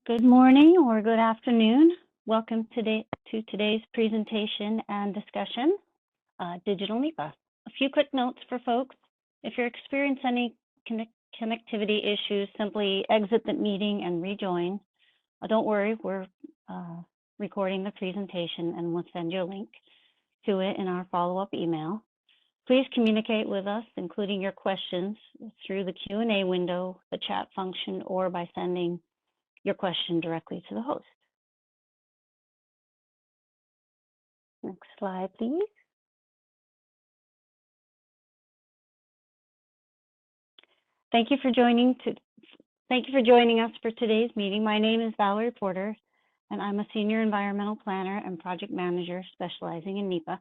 Good morning or good afternoon. Welcome to today's presentation and discussion, Digital NEPA. A few quick notes for folks. If you're experiencing any connectivity issues, simply exit the meeting and rejoin. Don't worry, we're recording the presentation and we'll send you a link to it in our follow-up email. Please communicate with us, including your questions, through the Q&A window, the chat function, or by sending your question directly to the host. Next slide, please. Thank you for joining us for today's meeting. My name is Valerie Porter, and I'm a senior environmental planner and project manager specializing in NEPA.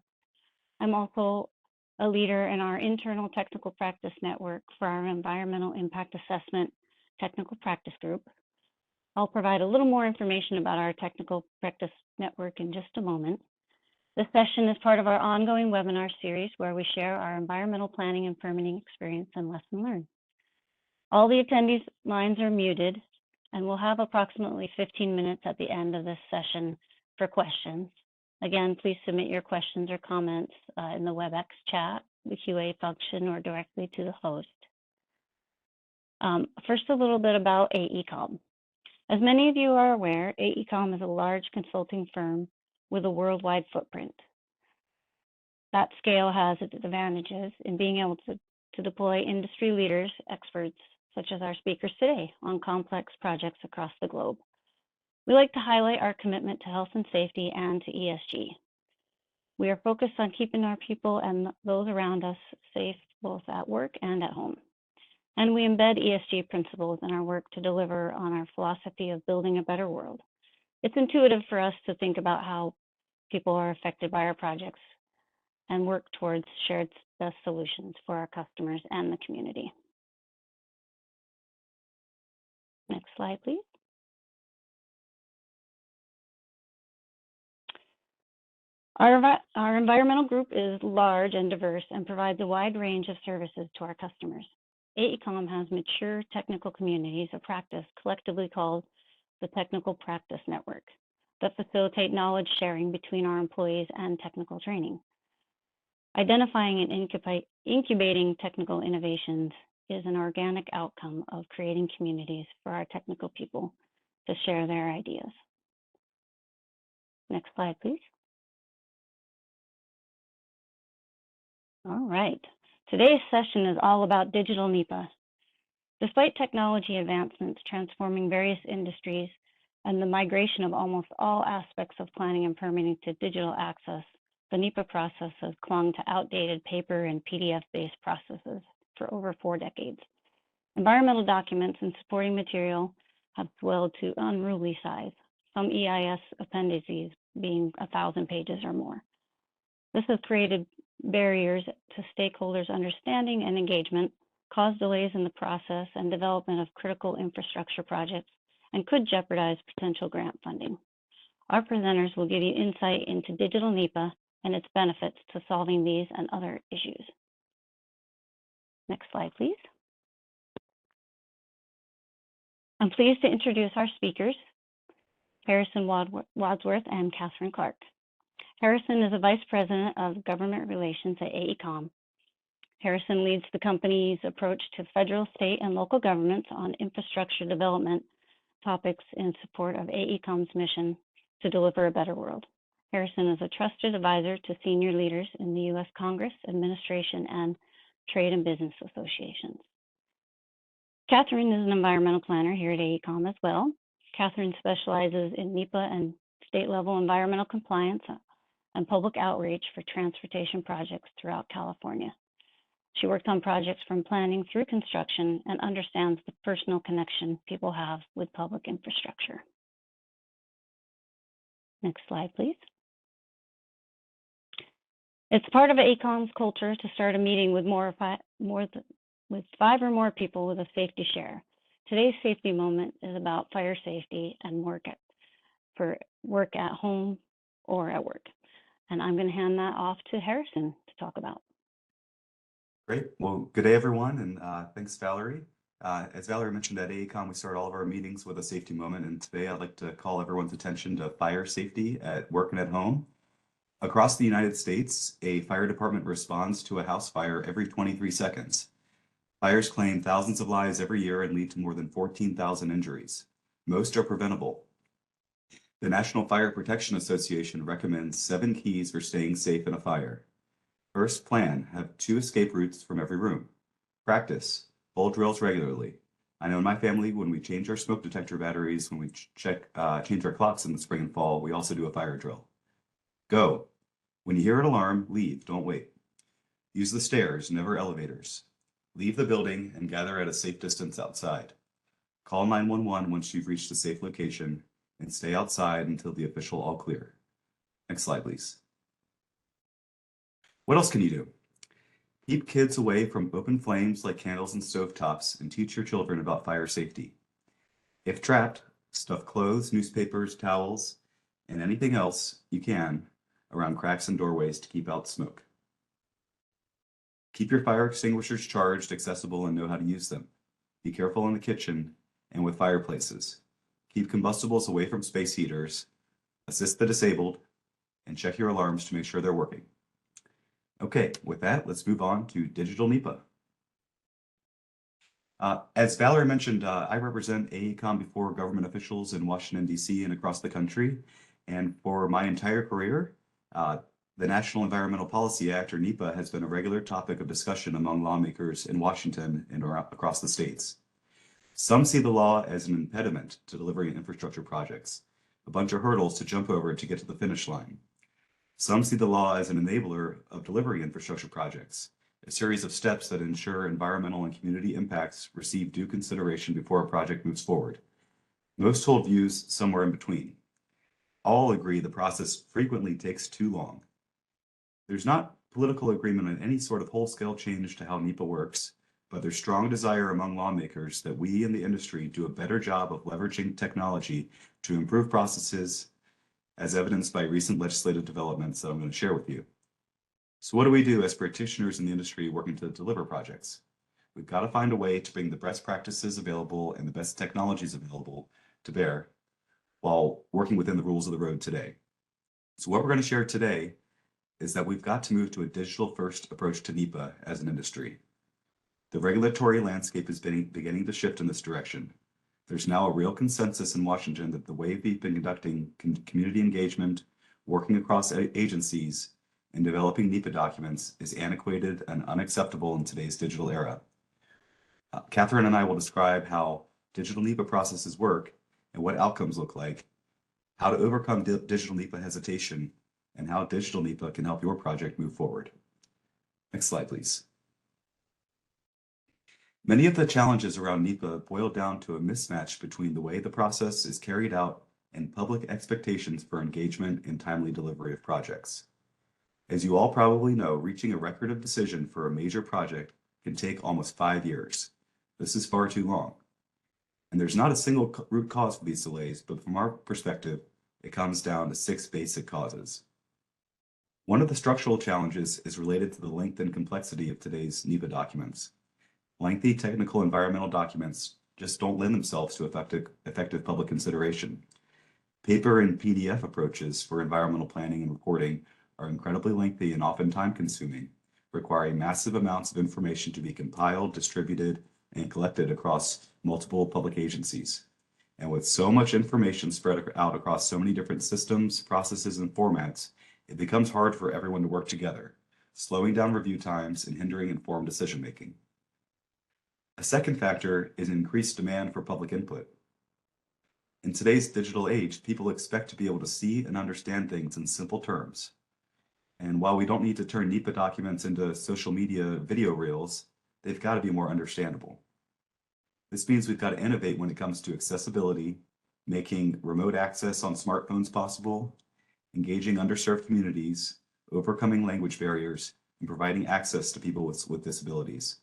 I'm also a leader in our internal technical practice network for our environmental impact assessment technical practice group. I'll provide a little more information about our technical practice network in just a moment. This session is part of our ongoing webinar series where we share our environmental planning and permitting experience and lesson learned. All the attendees' lines are muted, and we'll have approximately 15 minutes at the end of this session for questions. Again, please submit your questions or comments in the WebEx chat, the QA function, or directly to the host. First, a little bit about AECOM. As many of you are aware, AECOM is a large consulting firm with a worldwide footprint. That scale has its advantages in being able to deploy industry leaders, experts, such as our speakers today, on complex projects across the globe. We like to highlight our commitment to health and safety and to ESG. We are focused on keeping our people and those around us safe, both at work and at home. And we embed ESG principles in our work to deliver on our philosophy of building a better world. It's intuitive for us to think about how people are affected by our projects and work towards shared best solutions for our customers and the community. Next slide, please. Our environmental group is large and diverse and provides a wide range of services to our customers. AECOM has mature technical communities of practice, collectively called the Technical Practice Network, that facilitate knowledge sharing between our employees and technical training. Identifying and incubating technical innovations is an organic outcome of creating communities for our technical people to share their ideas. Next slide, please. All right. Today's session is all about digital NEPA. Despite technology advancements transforming various industries and the migration of almost all aspects of planning and permitting to digital access, the NEPA process has clung to outdated paper and PDF-based processes for over 4 decades. Environmental documents and supporting material have swelled to unruly size, some EIS appendices being 1,000 pages or more. This has created barriers to stakeholders' understanding and engagement, caused delays in the process and development of critical infrastructure projects, and could jeopardize potential grant funding. Our presenters will give you insight into digital NEPA and its benefits to solving these and other issues. Next slide, please. I'm pleased to introduce our speakers, Harrison Wadsworth and Catherine Clark. Harrison is a Vice President of Government Relations at AECOM. Harrison leads the company's approach to federal, state, and local governments on infrastructure development topics in support of AECOM's mission to deliver a better world. Harrison is a trusted advisor to senior leaders in the U.S. Congress, administration, and trade and business associations. Catherine is an environmental planner here at AECOM as well. Catherine specializes in NEPA and state-level environmental compliance and public outreach for transportation projects throughout California. She works on projects from planning through construction and understands the personal connection people have with public infrastructure. Next slide, please. It's part of AECOM's culture to start a meeting with with 5 or more people with a safety share. Today's safety moment is about fire safety and work at home or at work. And I'm going to hand that off to Harrison to talk about. Great. Well, good day, everyone, and thanks, Valerie. As Valerie mentioned at AECOM, we start all of our meetings with a safety moment, and today I'd like to call everyone's attention to fire safety at work and at home. Across the United States, a fire department responds to a house fire every 23 seconds. Fires claim thousands of lives every year and lead to more than 14,000 injuries. Most are preventable. The National Fire Protection Association recommends 7 keys for staying safe in a fire. First, plan. Have 2 escape routes from every room. Practice. Hold drills regularly. I know in my family, when we change our smoke detector batteries, when we change our clocks in the spring and fall, we also do a fire drill. Go. When you hear an alarm, leave, don't wait. Use the stairs, never elevators. Leave the building and gather at a safe distance outside. Call 911 once you've reached a safe location and stay outside until the official all clear. Next slide, please. What else can you do? Keep kids away from open flames like candles and stovetops and teach your children about fire safety. If trapped, stuff clothes, newspapers, towels, and anything else you can around cracks and doorways to keep out smoke. Keep your fire extinguishers charged, accessible, and know how to use them. Be careful in the kitchen and with fireplaces. Keep combustibles away from space heaters, assist the disabled, and check your alarms to make sure they're working. Okay, with that, let's move on to digital NEPA. As Valerie mentioned, I represent AECOM before government officials in Washington, D.C. and across the country. And for my entire career, the National Environmental Policy Act, or NEPA, has been a regular topic of discussion among lawmakers in Washington and across the states. Some see the law as an impediment to delivering infrastructure projects, a bunch of hurdles to jump over to get to the finish line. Some see the law as an enabler of delivering infrastructure projects, a series of steps that ensure environmental and community impacts receive due consideration before a project moves forward. Most hold views somewhere in between. All agree the process frequently takes too long. There's not political agreement on any sort of whole-scale change to how NEPA works, but there's strong desire among lawmakers that we in the industry do a better job of leveraging technology to improve processes, as evidenced by recent legislative developments that I'm going to share with you. So what do we do as practitioners in the industry working to deliver projects? We've got to find a way to bring the best practices available and the best technologies available to bear while working within the rules of the road today. So what we're going to share today is that we've got to move to a digital-first approach to NEPA as an industry. The regulatory landscape is beginning to shift in this direction. There's now a real consensus in Washington that the way we've been conducting community engagement, working across agencies, and developing NEPA documents is antiquated and unacceptable in today's digital era. Catherine and I will describe how digital NEPA processes work and what outcomes look like, how to overcome digital NEPA hesitation, and how digital NEPA can help your project move forward. Next slide, please. Many of the challenges around NEPA boil down to a mismatch between the way the process is carried out and public expectations for engagement and timely delivery of projects. As you all probably know, reaching a record of decision for a major project can take almost 5 years. This is far too long. And there's not a single root cause for these delays, but from our perspective, it comes down to 6 basic causes. One of the structural challenges is related to the length and complexity of today's NEPA documents. Lengthy technical environmental documents just don't lend themselves to effective public consideration. Paper and PDF approaches for environmental planning and reporting are incredibly lengthy and often time-consuming, requiring massive amounts of information to be compiled, distributed, and collected across multiple public agencies. And with so much information spread out across so many different systems, processes, and formats, it becomes hard for everyone to work together, slowing down review times and hindering informed decision-making. A second factor is increased demand for public input. In today's digital age, people expect to be able to see and understand things in simple terms. And while we don't need to turn NEPA documents into social media video reels, they've got to be more understandable. This means we've got to innovate when it comes to accessibility, making remote access on smartphones possible, engaging underserved communities, overcoming language barriers, and providing access to people with disabilities.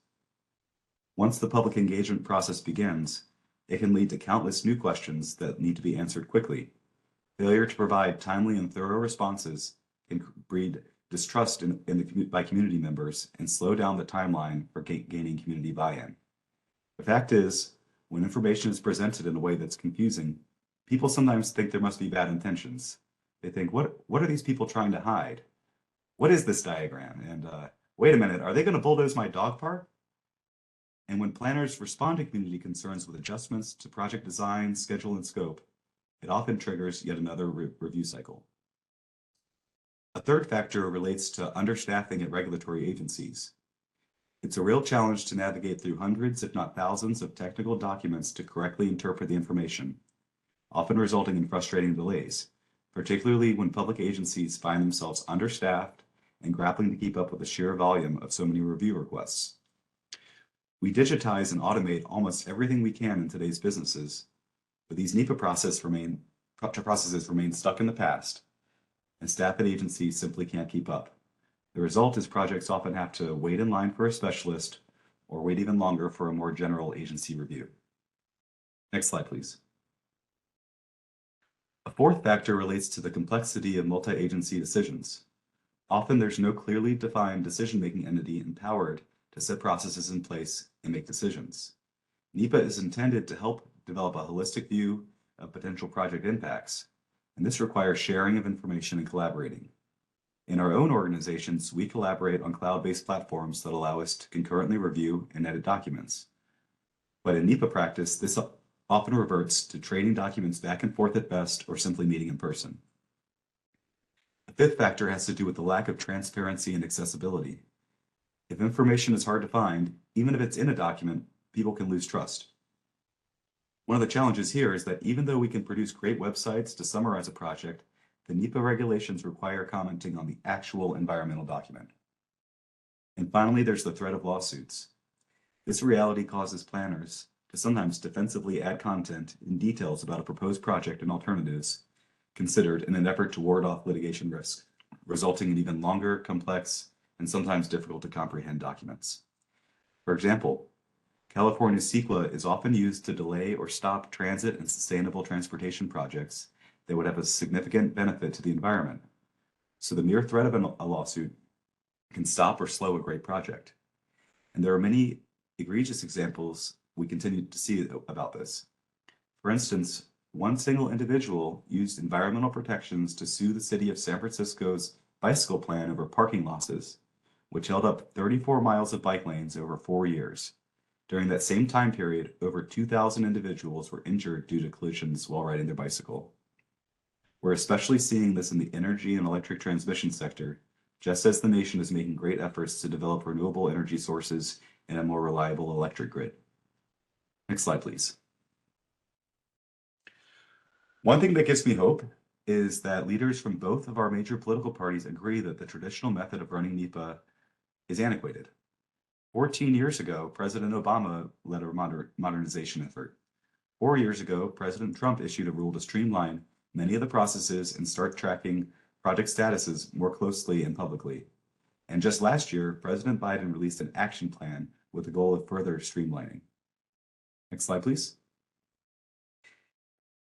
Once the public engagement process begins, it can lead to countless new questions that need to be answered quickly. Failure to provide timely and thorough responses can breed distrust by community members and slow down the timeline for gaining community buy-in. The fact is, when information is presented in a way that's confusing, people sometimes think there must be bad intentions. They think, what are these people trying to hide? What is this diagram? And wait a minute, are they going to bulldoze my dog park? And when planners respond to community concerns with adjustments to project design, schedule, and scope, it often triggers yet another review cycle. A third factor relates to understaffing at regulatory agencies. It's a real challenge to navigate through hundreds, if not thousands, of technical documents to correctly interpret the information, often resulting in frustrating delays, particularly when public agencies find themselves understaffed and grappling to keep up with the sheer volume of so many review requests. We digitize and automate almost everything we can in today's businesses, but these NEPA processes remain stuck in the past, and staff at agencies simply can't keep up. The result is projects often have to wait in line for a specialist or wait even longer for a more general agency review. Next slide, please. A fourth factor relates to the complexity of multi-agency decisions. Often there's no clearly defined decision-making entity empowered to set processes in place and make decisions. NEPA is intended to help develop a holistic view of potential project impacts, and this requires sharing of information and collaborating. In our own organizations, we collaborate on cloud-based platforms that allow us to concurrently review and edit documents. But in NEPA practice, this often reverts to trading documents back and forth at best or simply meeting in person. The fifth factor has to do with the lack of transparency and accessibility. If information is hard to find, even if it's in a document, people can lose trust. One of the challenges here is that even though we can produce great websites to summarize a project, the NEPA regulations require commenting on the actual environmental document. And finally, there's the threat of lawsuits. This reality causes planners to sometimes defensively add content and details about a proposed project and alternatives considered in an effort to ward off litigation risk, resulting in even longer, complex, and sometimes difficult to comprehend documents. For example, California's CEQA is often used to delay or stop transit and sustainable transportation projects that would have a significant benefit to the environment. So the mere threat of a lawsuit can stop or slow a great project. And there are many egregious examples we continue to see about this. For instance, one single individual used environmental protections to sue the city of San Francisco's bicycle plan over parking losses, which held up 34 miles of bike lanes over 4 years. During that same time period, over 2,000 individuals were injured due to collisions while riding their bicycle. We're especially seeing this in the energy and electric transmission sector, just as the nation is making great efforts to develop renewable energy sources and a more reliable electric grid. Next slide, please. One thing that gives me hope is that leaders from both of our major political parties agree that the traditional method of running NEPA is antiquated. 14 years ago, President Obama led a modernization effort. 4 years ago, President Trump issued a rule to streamline many of the processes and start tracking project statuses more closely and publicly. And just last year, President Biden released an action plan with the goal of further streamlining. Next slide, please.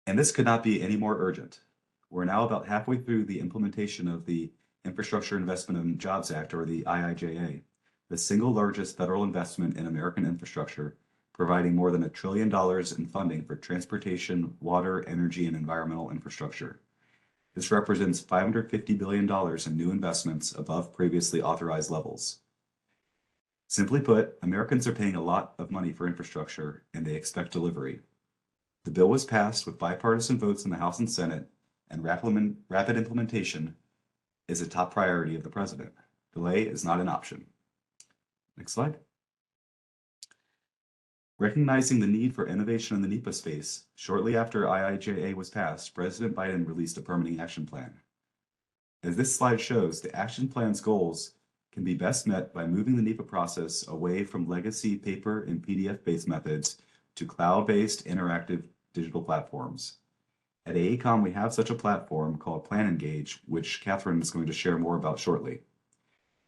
And this could not be any more urgent. We're now about halfway through the implementation of the Infrastructure Investment and Jobs Act, or the IIJA, the single largest federal investment in American infrastructure, providing more than $1 trillion in funding for transportation, water, energy, and environmental infrastructure. This represents $550 billion in new investments above previously authorized levels. Simply put, Americans are paying a lot of money for infrastructure, and they expect delivery. The bill was passed with bipartisan votes in the House and Senate, and rapid implementation is a top priority of the president. Delay is not an option. Next slide. Recognizing the need for innovation in the NEPA space, shortly after IIJA was passed, President Biden released a permitting action plan. As this slide shows, the action plan's goals can be best met by moving the NEPA process away from legacy paper and PDF-based methods to cloud-based interactive digital platforms. At AECOM, we have such a platform called Plan Engage, which Catherine is going to share more about shortly.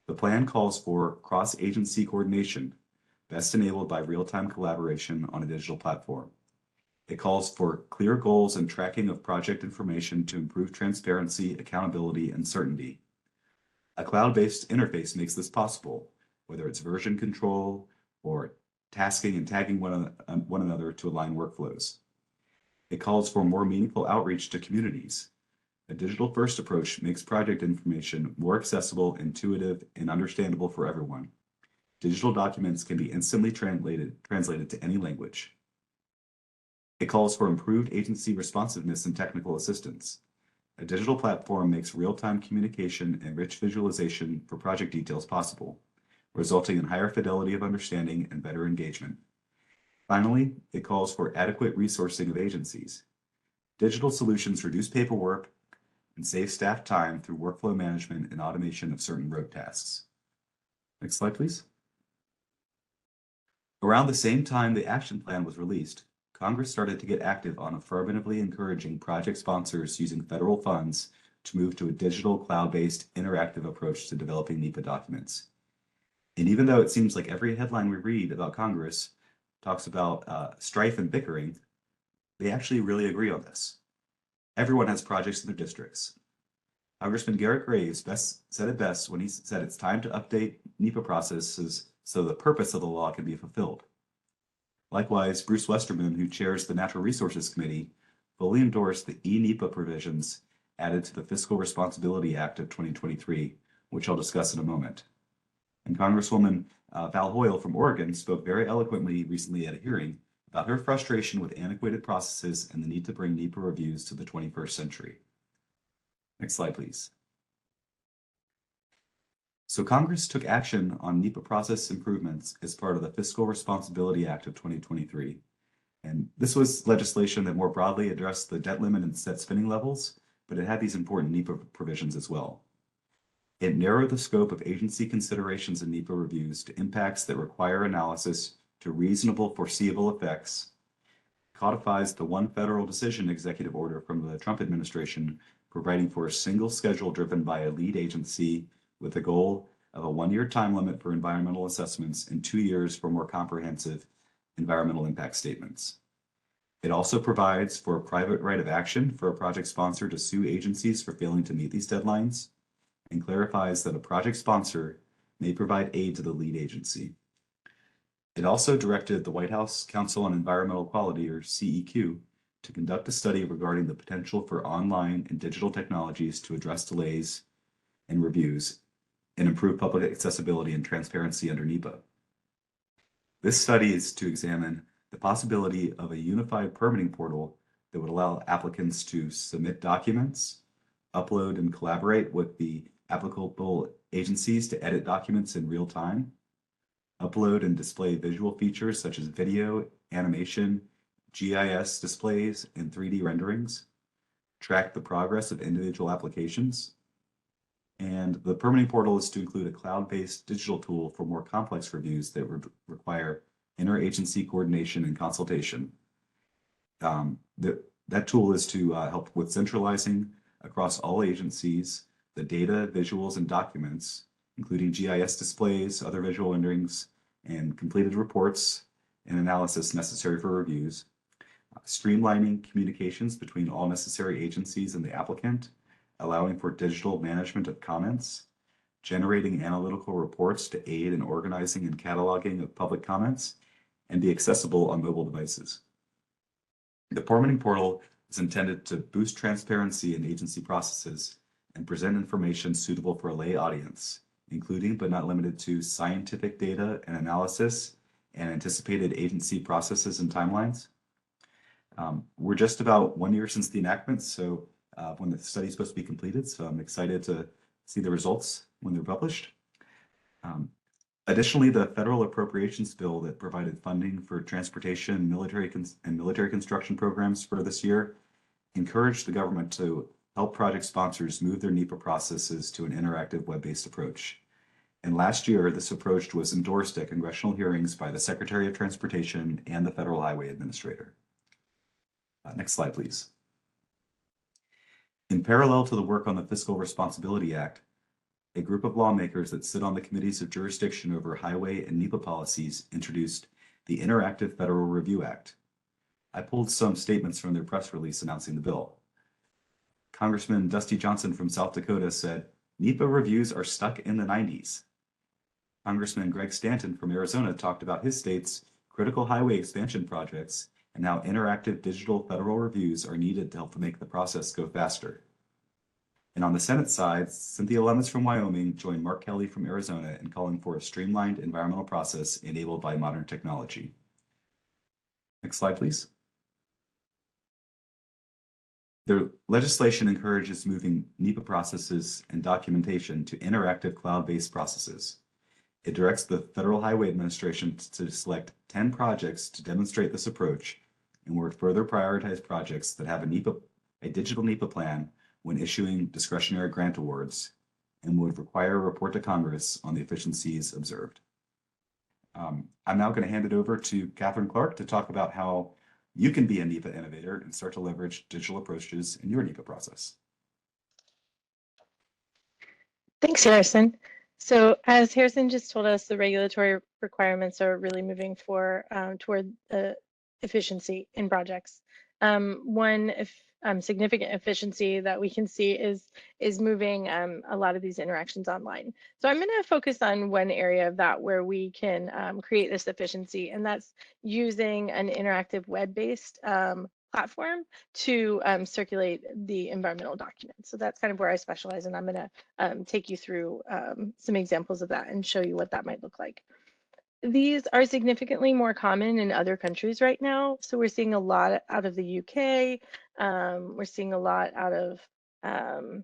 The plan calls for cross-agency coordination, best enabled by real-time collaboration on a digital platform. It calls for clear goals and tracking of project information to improve transparency, accountability, and certainty. A cloud-based interface makes this possible, whether it's version control or tasking and tagging one another to align workflows. It calls for more meaningful outreach to communities. A digital-first approach makes project information more accessible, intuitive, and understandable for everyone. Digital documents can be instantly translated to any language. It calls for improved agency responsiveness and technical assistance. A digital platform makes real-time communication and rich visualization for project details possible, resulting in higher fidelity of understanding and better engagement. Finally, it calls for adequate resourcing of agencies. Digital solutions reduce paperwork and save staff time through workflow management and automation of certain rote tasks. Next slide, please. Around the same time the action plan was released, Congress started to get active on affirmatively encouraging project sponsors using federal funds to move to a digital, cloud-based, interactive approach to developing NEPA documents. And even though it seems like every headline we read about Congress talks about strife and bickering, they actually really agree on this. Everyone has projects in their districts. Congressman Garrett Graves said it best when he said it's time to update NEPA processes so the purpose of the law can be fulfilled. Likewise, Bruce Westerman, who chairs the Natural Resources Committee, fully endorsed the e-NEPA provisions added to the Fiscal Responsibility Act of 2023, which I'll discuss in a moment. And Congresswoman Val Hoyle from Oregon spoke very eloquently recently at a hearing about her frustration with antiquated processes and the need to bring NEPA reviews to the 21st century. Next slide, please. So Congress took action on NEPA process improvements as part of the Fiscal Responsibility Act of 2023. And this was legislation that more broadly addressed the debt limit and set spending levels, but it had these important NEPA provisions as well. It narrowed the scope of agency considerations in NEPA reviews to impacts that require analysis to reasonable foreseeable effects, codifies the one federal decision executive order from the Trump administration, providing for a single schedule driven by a lead agency with the goal of a 1-year time limit for environmental assessments and 2 years for more comprehensive environmental impact statements. It also provides for a private right of action for a project sponsor to sue agencies for failing to meet these deadlines, and clarifies that a project sponsor may provide aid to the lead agency. It also directed the White House Council on Environmental Quality, or CEQ, to conduct a study regarding the potential for online and digital technologies to address delays in reviews and improve public accessibility and transparency under NEPA. This study is to examine the possibility of a unified permitting portal that would allow applicants to submit documents, upload and collaborate with the applicable agencies to edit documents in real time, upload and display visual features such as video, animation, GIS displays, and 3D renderings, track the progress of individual applications, and the permitting portal is to include a cloud-based digital tool for more complex reviews that would require interagency coordination and consultation. That tool is to help with centralizing across all agencies the data, visuals, and documents, including GIS displays, other visual renderings, and completed reports and analysis necessary for reviews, streamlining communications between all necessary agencies and the applicant, allowing for digital management of comments, generating analytical reports to aid in organizing and cataloging of public comments, and be accessible on mobile devices. The permitting portal is intended to boost transparency in agency processes and present information suitable for a lay audience, including but not limited to scientific data and analysis and anticipated agency processes and timelines. We're just about 1 year since the enactment, so when the study is supposed to be completed, so I'm excited to see the results when they're published. Additionally, the federal appropriations bill that provided funding for transportation and military construction programs for this year encouraged the government to help project sponsors move their NEPA processes to an interactive web-based approach. And last year, this approach was endorsed at congressional hearings by the Secretary of Transportation and the Federal Highway Administrator. Next slide, please. In parallel to the work on the Fiscal Responsibility Act, a group of lawmakers that sit on the committees of jurisdiction over highway and NEPA policies introduced the Interactive Federal Review Act. I pulled some statements from their press release announcing the bill. Congressman Dusty Johnson from South Dakota said, "NEPA reviews are stuck in the 90s. Congressman Greg Stanton from Arizona talked about his state's critical highway expansion projects, and now interactive digital federal reviews are needed to help make the process go faster. And on the Senate side, Cynthia Lummis from Wyoming joined Mark Kelly from Arizona in calling for a streamlined environmental process enabled by modern technology. Next slide, please. The legislation encourages moving NEPA processes and documentation to interactive cloud-based processes. It directs the Federal Highway Administration to select 10 projects to demonstrate this approach and would further prioritize projects that have a digital NEPA plan when issuing discretionary grant awards, and would require a report to Congress on the efficiencies observed. I'm now going to hand it over to Catherine Clark to talk about how you can be a NEPA innovator and start to leverage digital approaches in your NEPA process. Thanks, Harrison. So as Harrison just told us, the regulatory requirements are really moving toward efficiency in projects. One significant efficiency that we can see is moving a lot of these interactions online. So I'm going to focus on one area of that where we can create this efficiency, and that's using an interactive web-based platform to circulate the environmental documents. So that's kind of where I specialize, and I'm going to take you through some examples of that and show you what that might look like. These are significantly more common in other countries right now. So we're seeing a lot out of the UK. We're seeing a lot out of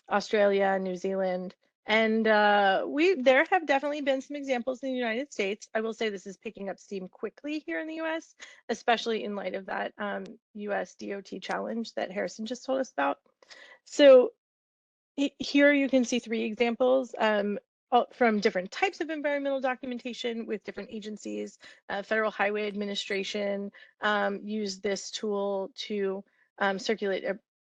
Australia, New Zealand, and there have definitely been some examples in the United States. I will say this is picking up steam quickly here in the US, especially in light of that US DOT challenge that Harrison just told us about. So here you can see 3 examples from different types of environmental documentation with different agencies. Federal Highway Administration used this tool to circulate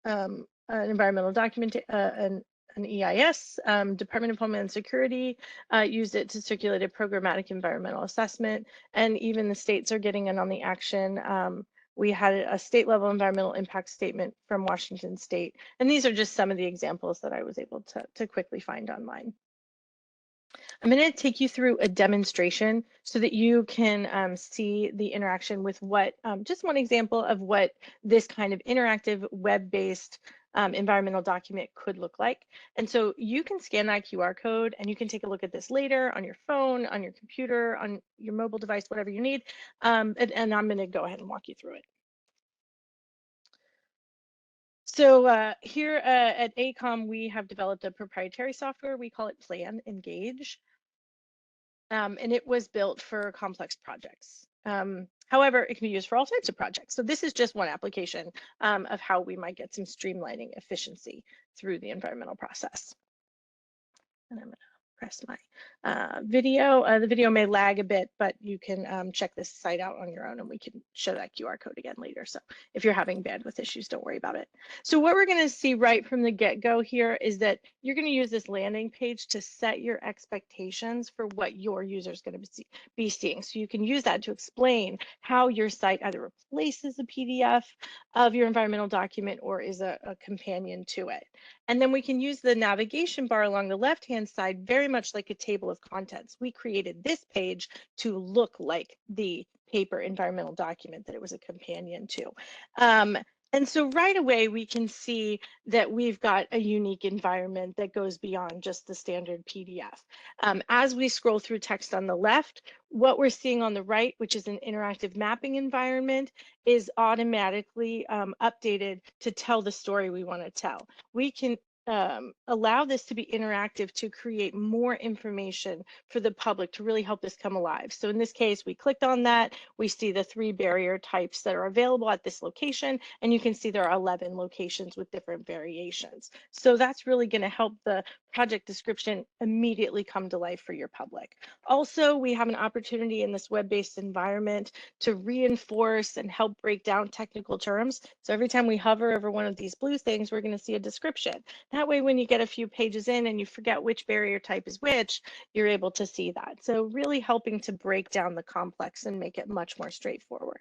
an environmental document, an EIS. Department of Homeland Security used it to circulate a programmatic environmental assessment, and even the states are getting in on the action. We had a state level environmental impact statement from Washington State, and these are just some of the examples that I was able to quickly find online. I'm going to take you through a demonstration so that you can see the interaction with what, just one example of what this kind of interactive web-based environmental document could look like. And so you can scan that QR code and you can take a look at this later on your phone, on your computer, on your mobile device, whatever you need. And I'm going to go ahead and walk you through it. So here at AECOM, we have developed a proprietary software. We call it Plan Engage. And it was built for complex projects. However, it can be used for all types of projects. So this is just one application of how we might get some streamlining efficiency through the environmental process. And I'm going to press my video. The video may lag a bit, but you can check this site out on your own, and we can show that QR code again later. So if you're having bandwidth issues, don't worry about it. So what we're going to see right from the get-go here is that you're going to use this landing page to set your expectations for what your user is going to be seeing. So you can use that to explain how your site either replaces a PDF of your environmental document or is a companion to it. And then we can use the navigation bar along the left-hand side very much like a table of contents. We created this page to look like the paper environmental document that it was a companion to. And so right away, we can see that we've got a unique environment that goes beyond just the standard PDF. As we scroll through text on the left, what we're seeing on the right, which is an interactive mapping environment, is automatically updated to tell the story we want to tell. We can allow this to be interactive to create more information for the public to really help this come alive. So in this case, we clicked on that. We see the 3 barrier types that are available at this location, and you can see there are 11 locations with different variations. So that's really going to help the project description immediately come to life for your public. Also, we have an opportunity in this web-based environment to reinforce and help break down technical terms. So every time we hover over one of these blue things, we're going to see a description. That way, when you get a few pages in and you forget which barrier type is which, you're able to see that. So really helping to break down the complex and make it much more straightforward.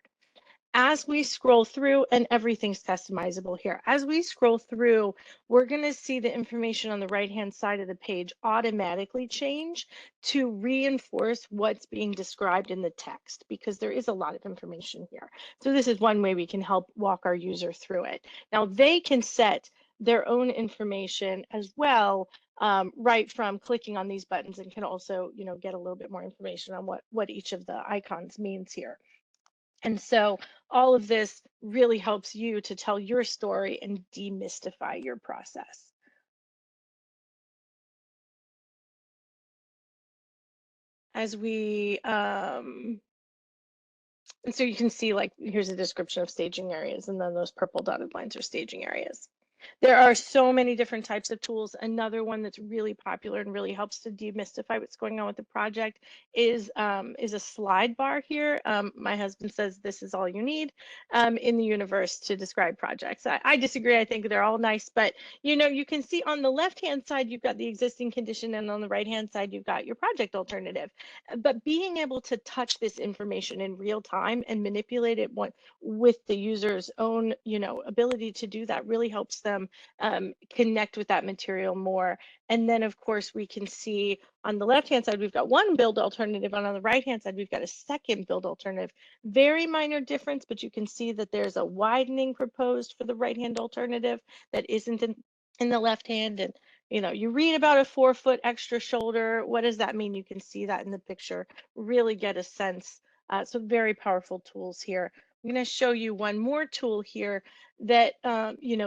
As we scroll through, and everything's customizable here, as we scroll through, we're going to see the information on the right-hand side of the page automatically change to reinforce what's being described in the text, because there is a lot of information here. So this is one way we can help walk our user through it. Now they can set their own information as well, right from clicking on these buttons, and can also, get a little bit more information on what each of the icons means here. And so all of this really helps you to tell your story and demystify your process. As we, and so you can see, like, here's a description of staging areas, and then those purple dotted lines are staging areas. There are so many different types of tools. Another one that's really popular and really helps to demystify what's going on with the project is a slide bar here. My husband says this is all you need in the universe to describe projects. I disagree. I think they're all nice, but you can see on the left-hand side, you've got the existing condition, and on the right-hand side, you've got your project alternative. But being able to touch this information in real time and manipulate it with the user's own, ability to do that really helps them connect with that material more. And then, of course, we can see on the left-hand side, we've got one build alternative, and on the right-hand side, we've got a second build alternative. Very minor difference, but you can see that there's a widening proposed for the right-hand alternative that isn't in the left-hand. And you read about a 4-foot extra shoulder. What does that mean? You can see that in the picture, really get a sense. So very powerful tools here. I'm going to show you one more tool here that,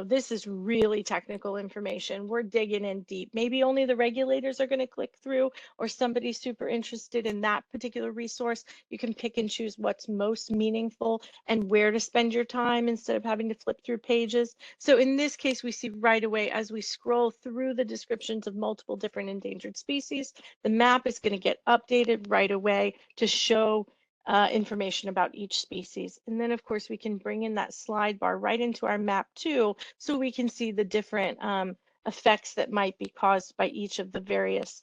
this is really technical information. We're digging in deep. Maybe only the regulators are going to click through, or somebody super interested in that particular resource. You can pick and choose what's most meaningful and where to spend your time instead of having to flip through pages. So in this case, we see right away, as we scroll through the descriptions of multiple different endangered species, the map is going to get updated right away to show information about each species. And then, of course, we can bring in that slide bar right into our map too, so we can see the different effects that might be caused by each of the various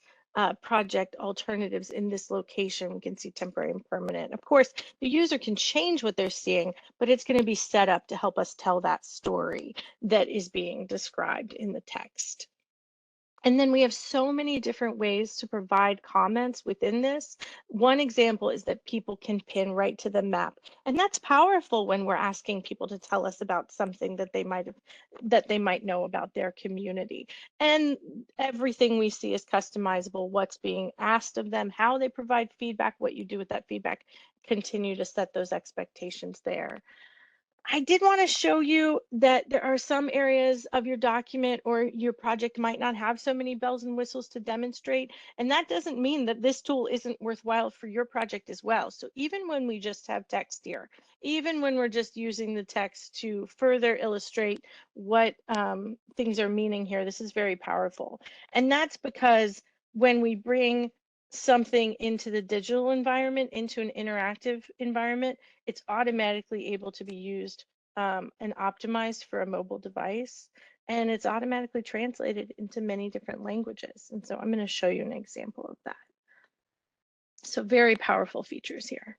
project alternatives in this location. We can see temporary and permanent. Of course, the user can change what they're seeing, but it's going to be set up to help us tell that story that is being described in the text. And then we have so many different ways to provide comments within this. One example is that people can pin right to the map. And that's powerful when we're asking people to tell us about something that they might know about their community. And everything we see is customizable, what's being asked of them, how they provide feedback, what you do with that feedback. Continue to set those expectations there. I did want to show you that there are some areas of your document or your project might not have so many bells and whistles to demonstrate. And that doesn't mean that this tool isn't worthwhile for your project as well. So even when we just have text here, even when we're just using the text to further illustrate what things are meaning here, this is very powerful. And that's because when we bring something into the digital environment, into an interactive environment, it's automatically able to be used and optimized for a mobile device, and it's automatically translated into many different languages. And so I'm going to show you an example of that. So very powerful features here.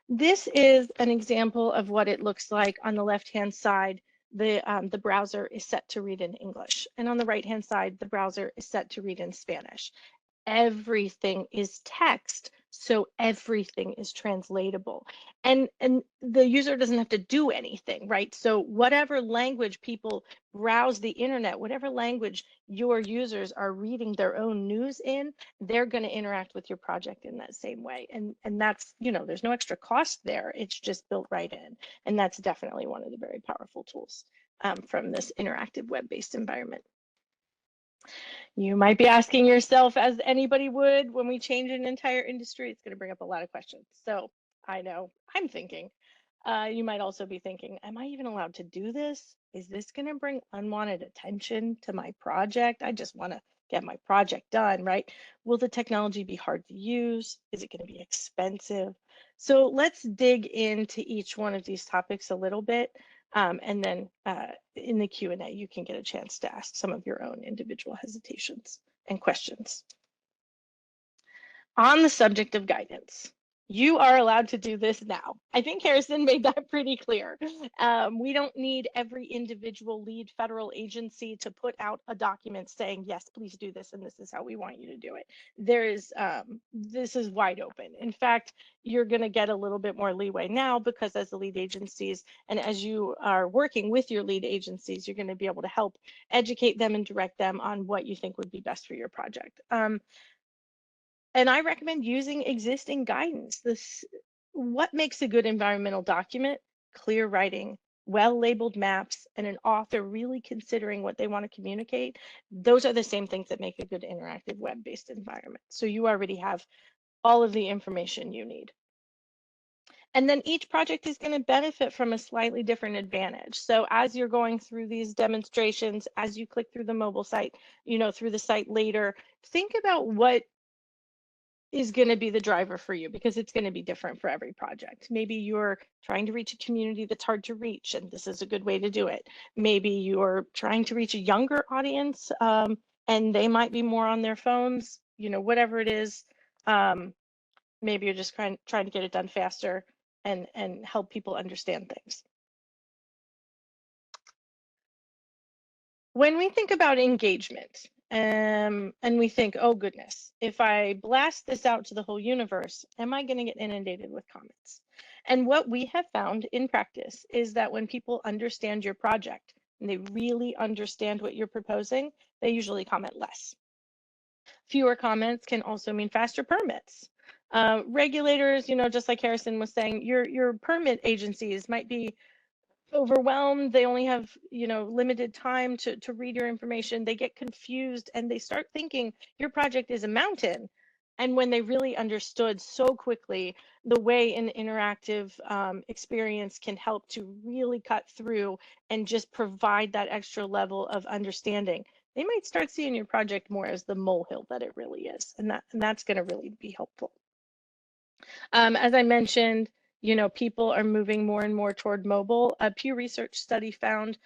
This is an example of what it looks like. On the left-hand side, the browser is set to read in English, and on the right-hand side, the browser is set to read in Spanish. Everything is text, so everything is translatable, and the user doesn't have to do anything, right? So whatever language people browse the internet, whatever language your users are reading their own news in, they're going to interact with your project in that same way. And that's, there's no extra cost there. It's just built right in. And that's definitely one of the very powerful tools from this interactive web-based environment. You might be asking yourself, as anybody would, when we change an entire industry, it's going to bring up a lot of questions. So I know I'm thinking, you might also be thinking, am I even allowed to do this? Is this going to bring unwanted attention to my project? I just want to get my project done, right? Will the technology be hard to use? Is it going to be expensive? So let's dig into each one of these topics a little bit. And then in the Q&A, you can get a chance to ask some of your own individual hesitations and questions. On the subject of guidance, You are allowed to do this now. I think Harrison made that pretty clear. We don't need every individual lead federal agency to put out a document saying, yes, please do this, and this is how we want you to do it. This is wide open. In fact, you're going to get a little bit more leeway now, because as the lead agencies and as you are working with your lead agencies, you're going to be able to help educate them and direct them on what you think would be best for your project. And I recommend using existing guidance. What makes a good environmental document? Clear writing, well-labeled maps, and an author really considering what they want to communicate. Those are the same things that make a good interactive web-based environment. So you already have all of the information you need. And then each project is going to benefit from a slightly different advantage. So as you're going through these demonstrations, as you click through the mobile site, through the site later, think about what is going to be the driver for you, because it's going to be different for every project. Maybe you're trying to reach a community that's hard to reach, and this is a good way to do it. Maybe you're trying to reach a younger audience, and they might be more on their phones, whatever it is. Maybe you're just trying to get it done faster and help people understand things. When we think about engagement, and we think, oh goodness, if I blast this out to the whole universe, am I going to get inundated with comments? And what we have found in practice is that when people understand your project and they really understand what you're proposing, they usually comment less. Fewer comments can also mean faster permits. Regulators, just like Harrison was saying, your permit agencies might be overwhelmed. They only have limited time to read your information. They get confused and they start thinking your project is a mountain. And when they really understood so quickly the way an interactive experience can help to really cut through and just provide that extra level of understanding, they might start seeing your project more as the molehill that it really is. And that's going to really be helpful. As I mentioned, people are moving more and more toward mobile. A Pew Research study found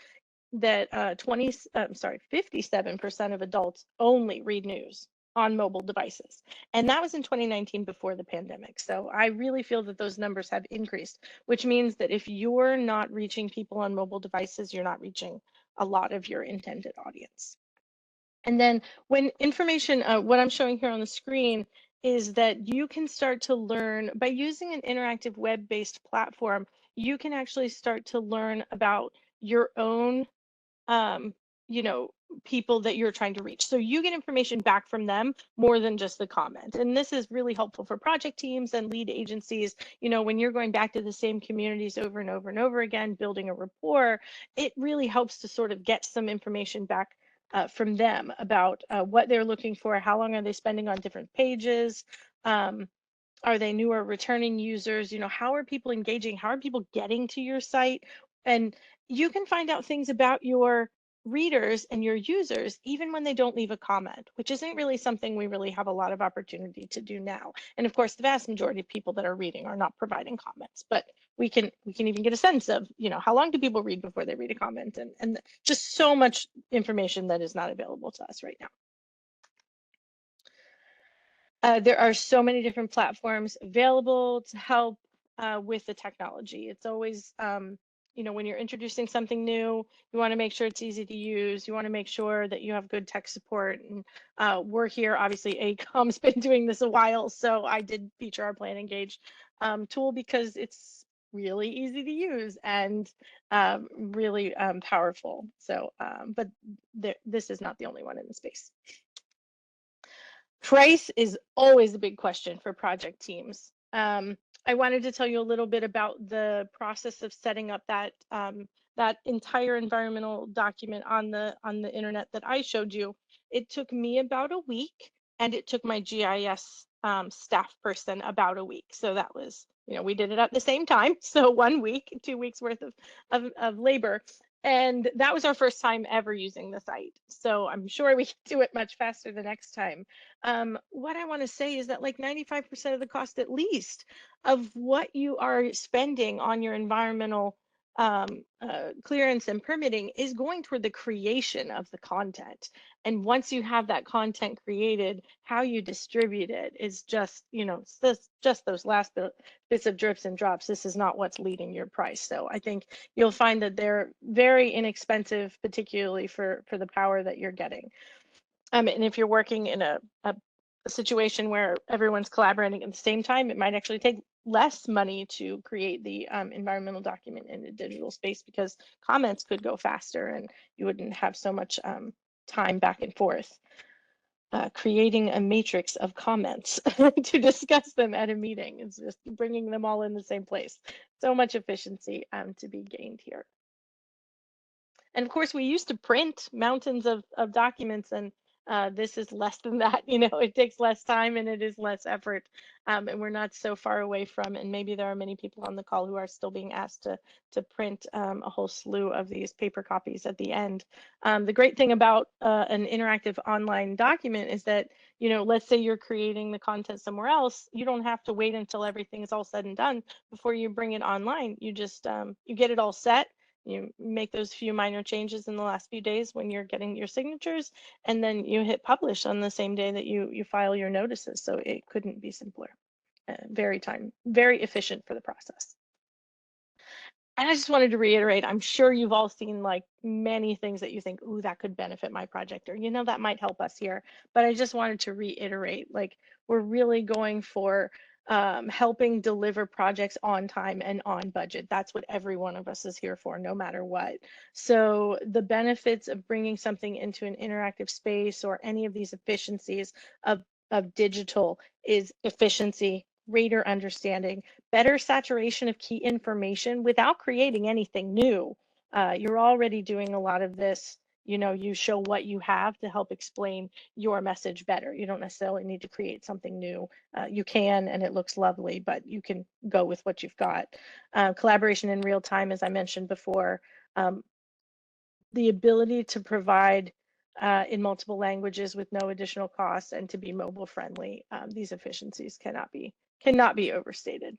that 57% of adults only read news on mobile devices. And that was in 2019, before the pandemic. So I really feel that those numbers have increased, which means that if you're not reaching people on mobile devices, you're not reaching a lot of your intended audience. And then when information, what I'm showing here on the screen is that you can start to learn by using an interactive web-based platform. You can actually start to learn about your own, people that you're trying to reach. So you get information back from them more than just the comment. And this is really helpful for project teams and lead agencies. When you're going back to the same communities over and over and over again, building a rapport, it really helps to sort of get some information back from them about what they're looking for, how long are they spending on different pages, are they new or returning users, how are people engaging, how are people getting to your site. And you can find out things about your readers and your users even when they don't leave a comment, which isn't really something we really have a lot of opportunity to do now. And of course, the vast majority of people that are reading are not providing comments, but we can even get a sense of, how long do people read before they read a comment, and just so much information that is not available to us right now. There are so many different platforms available to help with the technology. It's always, when you're introducing something new, you want to make sure it's easy to use. You want to make sure that you have good tech support. And we're here, obviously, AECOM's been doing this a while, so I did feature our Plan Engage tool because it's really easy to use and really powerful. So, but this is not the only one in the space. Price is always a big question for project teams. I wanted to tell you a little bit about the process of setting up that that entire environmental document on the internet that I showed you. It took me about a week, and it took my GIS staff person about a week. So that was, we did it at the same time. So 1 week, 2 weeks worth of labor. And that was our first time ever using the site. So I'm sure we can do it much faster the next time. What I want to say is that like 95% of the cost, at least, of what you are spending on your environmental clearance and permitting is going toward the creation of the content. And once you have that content created, how you distribute it is just, you know, just those last bits of drips and drops. This is not what's leading your price. So I think you'll find that they're very inexpensive, particularly for the power that you're getting. And if you're working in a situation where everyone's collaborating at the same time, it might actually take less money to create the environmental document in a digital space, because comments could go faster and you wouldn't have so much time back and forth. Creating a matrix of comments to discuss them at a meeting is just bringing them all in the same place. So much efficiency to be gained here. And of course, we used to print mountains of documents, and this is less than that. You know, it takes less time and it is less effort, and we're not so far away from. And maybe there are many people on the call who are still being asked to print a whole slew of these paper copies at the end. The great thing about an interactive online document is that, you know, let's say you're creating the content somewhere else, you don't have to wait until everything is all said and done before you bring it online. You just you get it all set. You make those few minor changes in the last few days when you're getting your signatures, and then you hit publish on the same day that you file your notices. So it couldn't be simpler. Very efficient for the process. And I just wanted to reiterate, I'm sure you've all seen like many things that you think, ooh, that could benefit my project, or, you know, that might help us here. But I just wanted to reiterate, like, we're really going for helping deliver projects on time and on budget. That's what every one of us is here for, no matter what. So the benefits of bringing something into an interactive space or any of these efficiencies of digital is efficiency, greater understanding, better saturation of key information without creating anything new. You're already doing a lot of this. You know, you show what you have to help explain your message better. You don't necessarily need to create something new. You can, and it looks lovely, but you can go with what you've got. Collaboration in real time, as I mentioned before, the ability to provide in multiple languages with no additional costs and to be mobile friendly. These efficiencies cannot be overstated.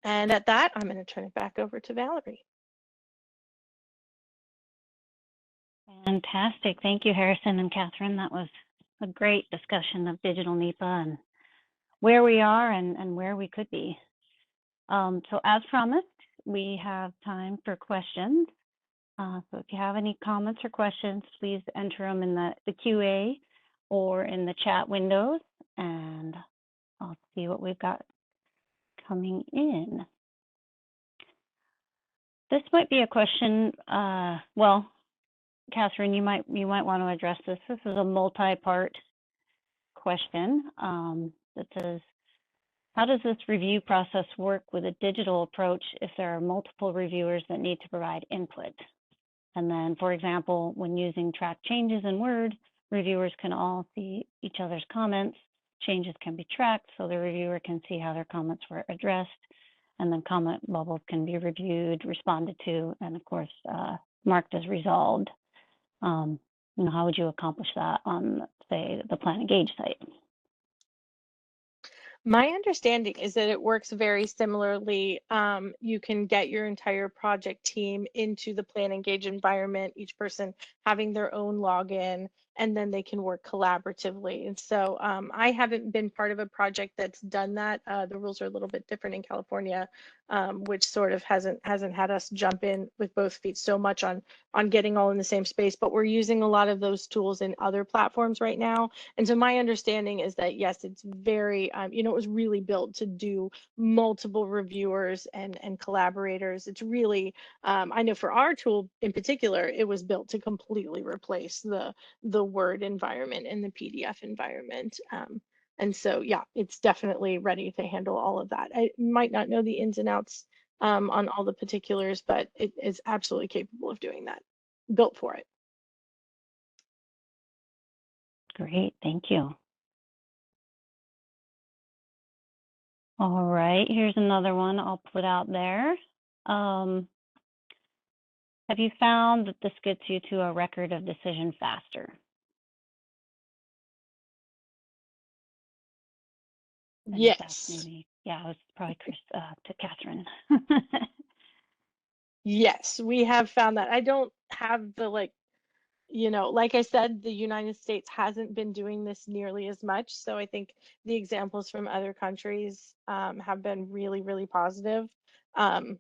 And at that, I'm going to turn it back over to Valerie. Fantastic. Thank you, Harrison and Catherine. That was a great discussion of digital NEPA and where we are and where we could be. So as promised, we have time for questions. So if you have any comments or questions, please enter them in the QA or in the chat windows, and I'll see what we've got coming in. This might be a question, well, Catherine, you might want to address this. This is a multi-part question that says, how does this review process work with a digital approach if there are multiple reviewers that need to provide input? And then, for example, when using track changes in Word, reviewers can all see each other's comments. Changes can be tracked so the reviewer can see how their comments were addressed. And then comment bubbles can be reviewed, responded to, and of course, marked as resolved. You know, how would you accomplish that on, say, the Plan Engage site? My understanding is that it works very similarly. You can get your entire project team into the Plan Engage environment, each person having their own login, and then they can work collaboratively. And so I haven't been part of a project that's done that. The rules are a little bit different in California, which sort of hasn't had us jump in with both feet so much on getting all in the same space. But we're using a lot of those tools in other platforms right now. And so my understanding is that, yes, it's very, you know, it was really built to do multiple reviewers and collaborators. It's really, I know for our tool in particular, it was built to completely replace the Word environment and the PDF environment. And so, yeah, it's definitely ready to handle all of that. I might not know the ins and outs on all the particulars, but it is absolutely capable of doing that, built for it. Great, thank you. All right, here's another one I'll put out there. Have you found that this gets you to a record of decision faster? Yes. Maybe, yeah, it was probably Chris to Catherine. Yes, we have found that. I don't have the like, like I said, the United States hasn't been doing this nearly as much. So I think the examples from other countries have been really, really positive. Um,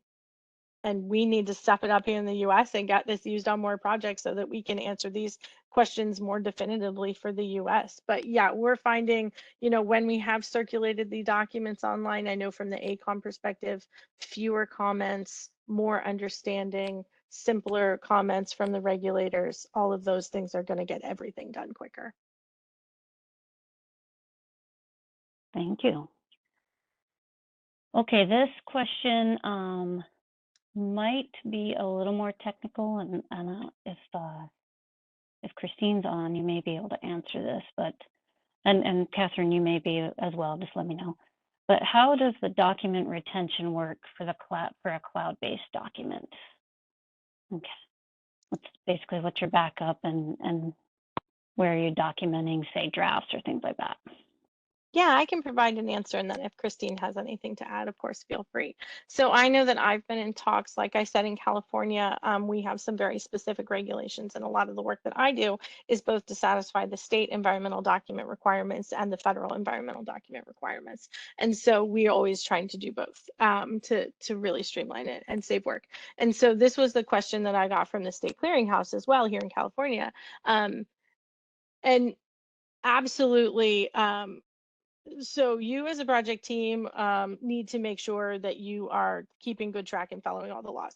and we need to step it up here in the US and get this used on more projects so that we can answer these questions more definitively for the US. But yeah, we're finding, when we have circulated the documents online, I know from the AECOM perspective, fewer comments, more understanding, simpler comments from the regulators. All of those things are going to get everything done quicker. Thank you. Okay, this question might be a little more technical, and if Christine's on, you may be able to answer this, but and Catherine, you may be as well. Just let me know. But how does the document retention work for the for a cloud-based document? Okay, that's basically what's your backup and where you're documenting, say, drafts or things like that. Yeah, I can provide an answer, and then if Christine has anything to add, of course, feel free. So I know that I've been in talks, like I said, in California, we have some very specific regulations, and a lot of the work that I do is both to satisfy the state environmental document requirements and the federal environmental document requirements. And so we're always trying to do both to really streamline it and save work. And so this was the question that I got from the state clearinghouse as well here in California. And absolutely, so you as a project team need to make sure that you are keeping good track and following all the laws.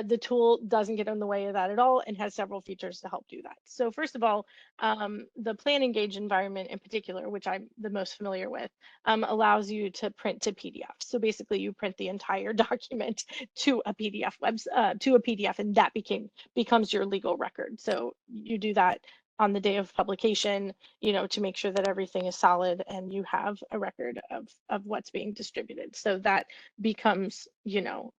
The tool doesn't get in the way of that at all and has several features to help do that. So first of all, the Plan Engage environment in particular, which I'm the most familiar with, allows you to print to PDF. So basically you print the entire document to a PDF and that becomes your legal record. So you do that on the day of publication, to make sure that everything is solid and you have a record of what's being distributed. So that becomes, your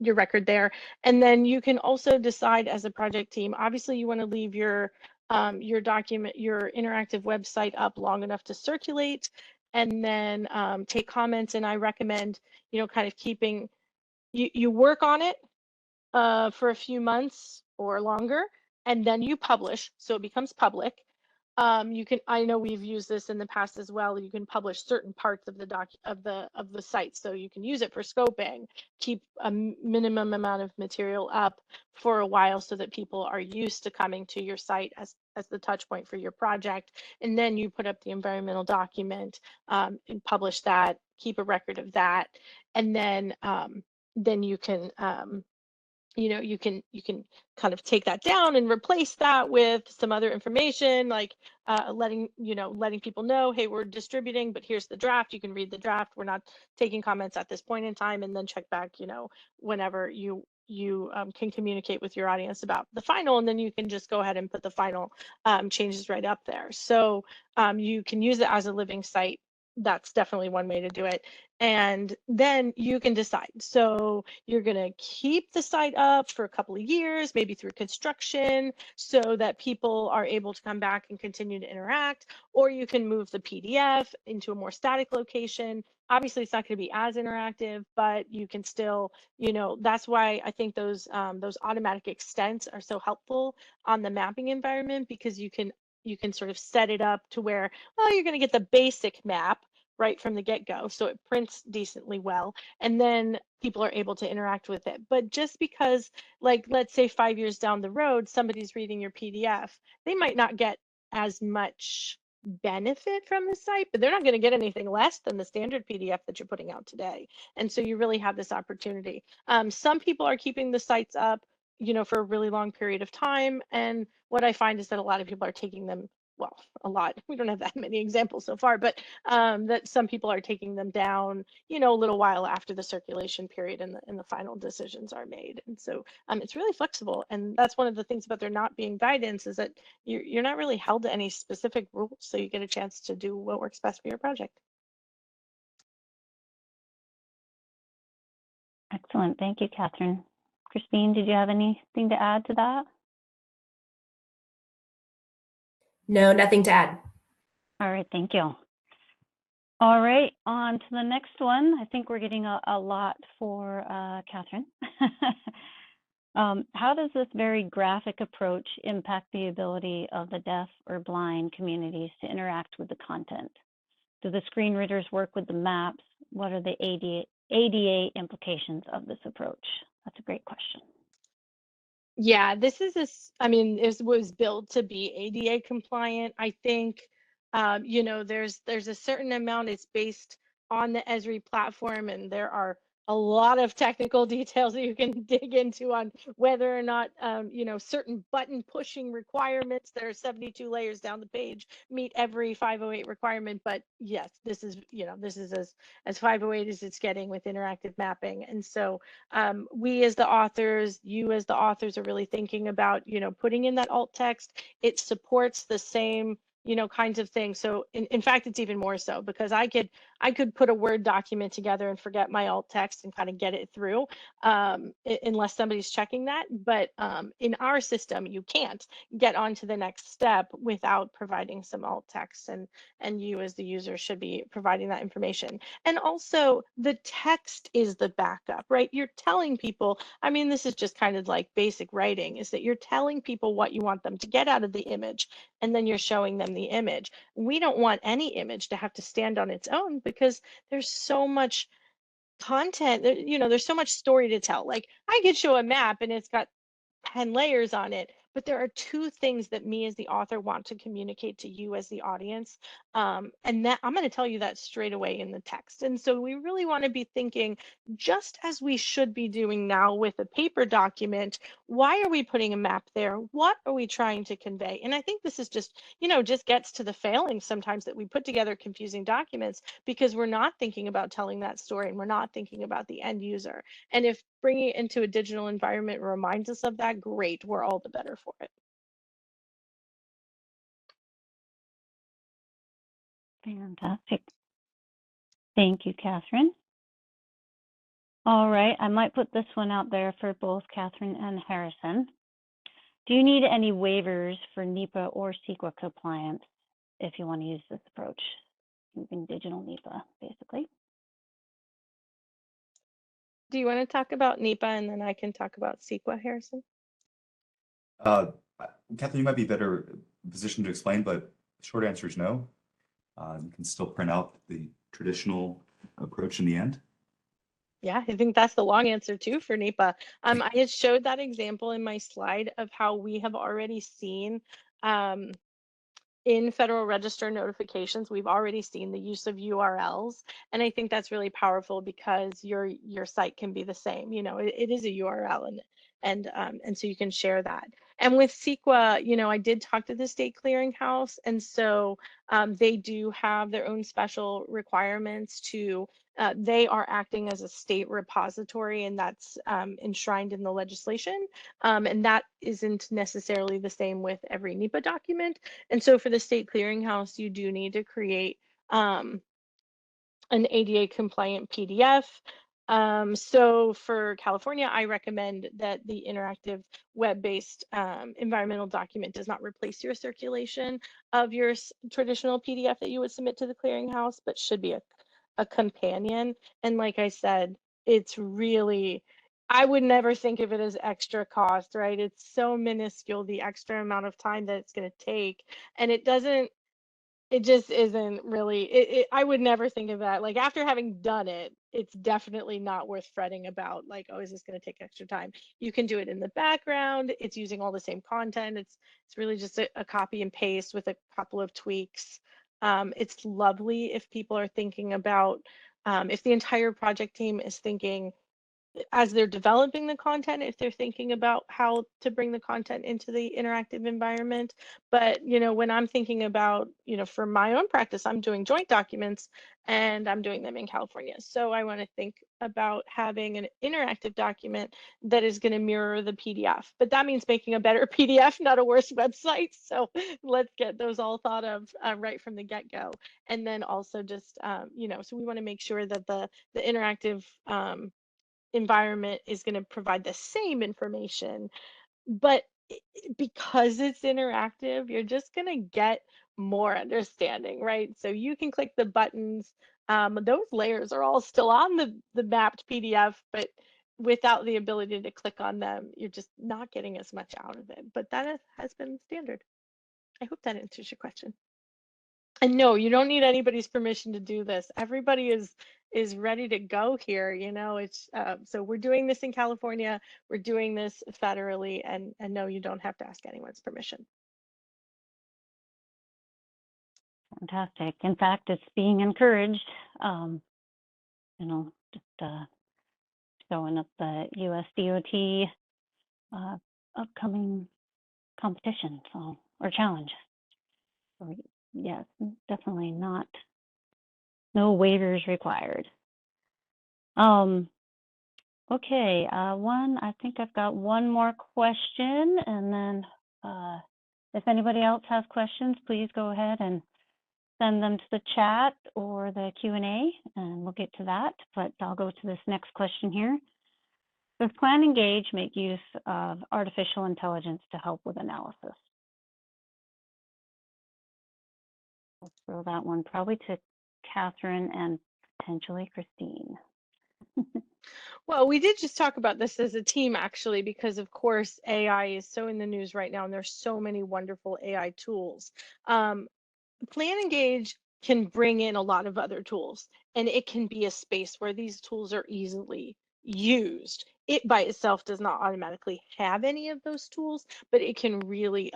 record there. And then you can also decide as a project team, obviously you want to leave your document, your interactive website up long enough to circulate, and then take comments. And I recommend, kind of keeping, you work on it for a few months or longer, and then you publish, so it becomes public. I know we've used this in the past as well. You can publish certain parts of the site, so you can use it for scoping, keep a minimum amount of material up for a while so that people are used to coming to your site as the touch point for your project. And then you put up the environmental document and publish that, keep a record of that, and then you can you can kind of take that down and replace that with some other information, like letting people know, hey, we're distributing, but here's the draft. You can read the draft. We're not taking comments at this point in time, and then check back, whenever you can communicate with your audience about the final, and then you can just go ahead and put the final changes right up there. So you can use it as a living site. That's definitely one way to do it. And then you can decide. So you're going to keep the site up for a couple of years, maybe through construction, so that people are able to come back and continue to interact, or you can move the PDF into a more static location. Obviously, it's not going to be as interactive, but you can still, that's why I think those automatic extents are so helpful on the mapping environment, because you can sort of set it up to where, well, you're going to get the basic map right from the get-go, so it prints decently well, and then people are able to interact with it. But just because, like, let's say 5 years down the road, somebody's reading your PDF, they might not get as much benefit from the site, but they're not going to get anything less than the standard PDF that you're putting out today. And so you really have this opportunity. Some people are keeping the sites up, for a really long period of time, and what I find is that a lot of people are taking them, well, a lot, we don't have that many examples so far, but that some people are taking them down, a little while after the circulation period and the final decisions are made. And so it's really flexible. And that's one of the things about there not being guidance, is that you're not really held to any specific rules. So you get a chance to do what works best for your project. Excellent. Thank you, Catherine. Christine, did you have anything to add to that? No, nothing to add. All right, thank you. All right, on to the next one. I think we're getting a lot for Catherine. How does this very graphic approach impact the ability of the deaf or blind communities to interact with the content? Do the screen readers work with the maps? What are the ADA implications of this approach? That's a great question. Yeah, this is I mean, it was built to be ADA compliant. I think, you know, there's a certain amount. It's based on the Esri platform, and there are a lot of technical details that you can dig into on whether or not, you know, certain button pushing requirements that are 72 layers down the page meet every 508 requirement. But yes, this is, you know, this is as 508 as it's getting with interactive mapping. And so we as the authors, you as the authors are really thinking about, you know, putting in that alt text. It supports the same, you know, kinds of things. So in fact, it's even more so because I could put a Word document together and forget my alt text and kind of get it through unless somebody's checking that. But in our system, you can't get on to the next step without providing some alt text, and you as the user should be providing that information. And also the text is the backup, right? You're telling people, I mean, this is just kind of like basic writing, is that you're telling people what you want them to get out of the image, and then you're showing them the image. We don't want any image to have to stand on its own because there's so much content, you know, there's so much story to tell. Like I could show a map and it's got 10 layers on it, but there are two things that me as the author want to communicate to you as the audience, and that I'm going to tell you that straight away in the text. And so we really want to be thinking, just as we should be doing now with a paper document, why are we putting a map there? What are we trying to convey? And I think this is just, you know, just gets to the failing sometimes that we put together confusing documents because we're not thinking about telling that story and we're not thinking about the end user. And if bringing it into a digital environment reminds us of that, great, we're all the better for it. Fantastic. Thank you, Catherine. All right, I might put this one out there for both Catherine and Harrison. Do you need any waivers for NEPA or CEQA compliance if you want to use this approach? Using digital NEPA, basically. Do you want to talk about NEPA and then I can talk about CEQA, Harrison? Catherine, you might be better positioned to explain, but the short answer is no. You can still print out the traditional approach in the end. Yeah, I think that's the long answer too for NEPA. I had showed that example in my slide of how we have already seen in Federal Register notifications, we've already seen the use of URLs, and I think that's really powerful because your site can be the same. You know, it is a URL, and so you can share that. And with CEQA, you know, I did talk to the state clearinghouse, and so they do have their own special requirements to. They are acting as a state repository, and that's enshrined in the legislation. And that isn't necessarily the same with every NEPA document. And so for the state clearinghouse, you do need to create an ADA compliant PDF. So for California, I recommend that the interactive web-based environmental document does not replace your circulation of your traditional PDF that you would submit to the clearinghouse, but should be a companion. And like I said, it's really, I would never think of it as extra cost, right? It's so minuscule, the extra amount of time that it's going to take. And it just isn't really, I would never think of that. Like after having done it, it's definitely not worth fretting about like, oh, is this going to take extra time? You can do it in the background. It's using all the same content. It's really just a copy and paste with a couple of tweaks. It's lovely if people are thinking about, if the entire project team is thinking, as they're developing the content, if they're thinking about how to bring the content into the interactive environment. But, you know, when I'm thinking about, you know, for my own practice, I'm doing joint documents and I'm doing them in California. So I want to think about having an interactive document that is going to mirror the PDF. But that means making a better PDF, not a worse website. So let's get those all thought of right from the get-go. And then also just, you know, so we want to make sure that the interactive environment is going to provide the same information, but because it's interactive, you're just going to get more understanding, right? So you can click the buttons. Those layers are all still on the mapped PDF, but without the ability to click on them, you're just not getting as much out of it. But that has been standard. I hope that answers your question. And no, you don't need anybody's permission to do this. Everybody is ready to go here. You know, it's so we're doing this in California. We're doing this federally, and no, you don't have to ask anyone's permission. Fantastic. In fact, it's being encouraged. You know, just showing up the US DOT upcoming competition, so or challenge. So yes, definitely not. No waivers required. Okay, I think I've got one more question, and then if anybody else has questions, please go ahead and send them to the chat or the Q&A, and we'll get to that. But I'll go to this next question here. Does Plan Engage make use of artificial intelligence to help with analysis? I'll throw that one probably to Catherine and potentially Christine. Well, we did just talk about this as a team, actually, because of course AI is so in the news right now, and there's so many wonderful AI tools. Plan Engage can bring in a lot of other tools, and it can be a space where these tools are easily used. It by itself does not automatically have any of those tools, but it can really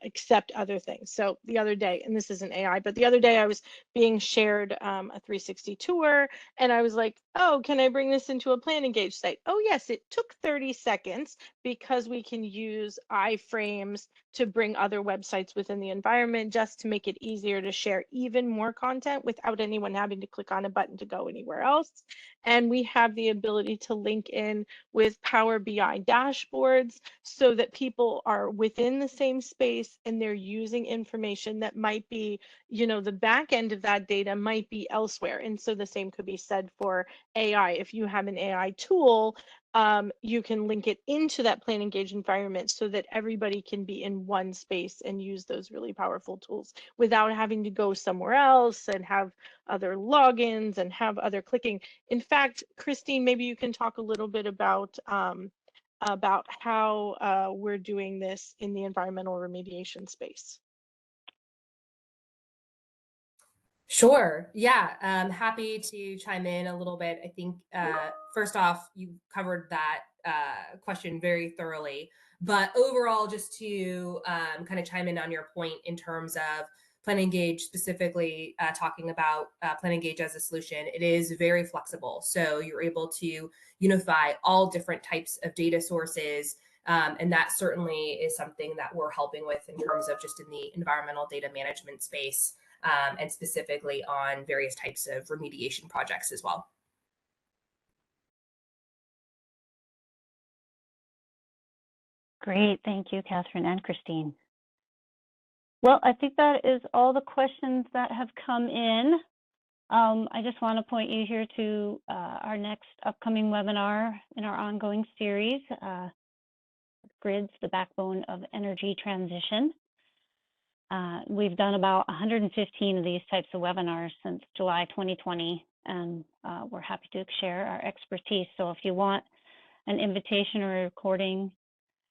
accept other things. So the other day, and this isn't AI, but the other day I was being shared a 360 tour, and I was like, oh, can I bring this into a Plan Engage site? Oh yes, it took 30 seconds because we can use iframes to bring other websites within the environment just to make it easier to share even more content without anyone having to click on a button to go anywhere else. And we have the ability to link in with Power BI dashboards so that people are within the same space and they're using information that might be, the back end of that data might be elsewhere. And so the same could be said for AI. If you have an AI tool, you can link it into that Plan Engage environment so that everybody can be in one space and use those really powerful tools without having to go somewhere else and have other logins and have other clicking. In fact, Christine, maybe you can talk a little bit about how we're doing this in the environmental remediation space. Sure. Yeah. Happy to chime in a little bit. I think first off, you covered that question very thoroughly. But overall, just to kind of chime in on your point in terms of Plan Engage, specifically talking about Plan Engage as a solution, it is very flexible. So you're able to unify all different types of data sources. And that certainly is something that we're helping with in terms of just in the environmental data management space. And specifically on various types of remediation projects as well. Great, thank you, Catherine and Christine. Well, I think that is all the questions that have come in. I just want to point you here to our next upcoming webinar in our ongoing series, Grids, the Backbone of Energy Transition. We've done about 115 of these types of webinars since July 2020, and we're happy to share our expertise. So if you want an invitation or a recording,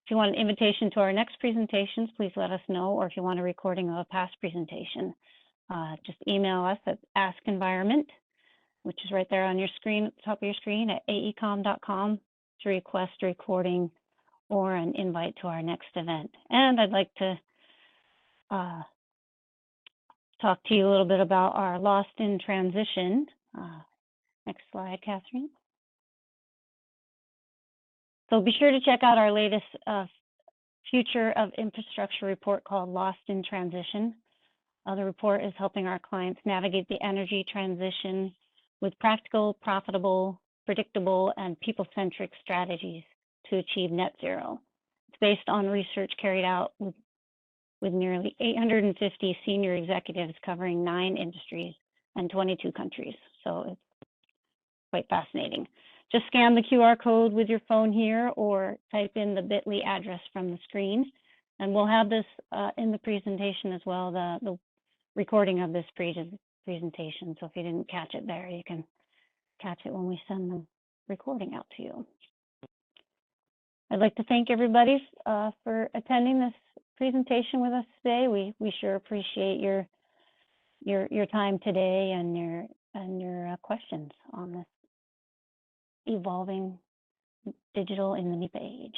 if you want an invitation to our next presentations, please let us know, or if you want a recording of a past presentation, just email us at askenvironment, which is right there on your screen, at the top of your screen, at aecom.com to request a recording or an invite to our next event. And I'd like to talk to you a little bit about our Lost in Transition. Next slide, Catherine. So be sure to check out our latest Future of Infrastructure report called Lost in Transition. The report is helping our clients navigate the energy transition with practical, profitable, predictable, and people-centric strategies to achieve net zero. It's based on research carried out with nearly 850 senior executives covering 9 industries and 22 countries. So it's quite fascinating. Just scan the QR code with your phone here or type in the bit.ly address from the screen. And we'll have this in the presentation as well, the recording of this presentation. So if you didn't catch it there, you can catch it when we send recording out to you. I'd like to thank everybody for attending this presentation with us today. We sure appreciate your time today and your questions on this evolving digital in the NEPA age.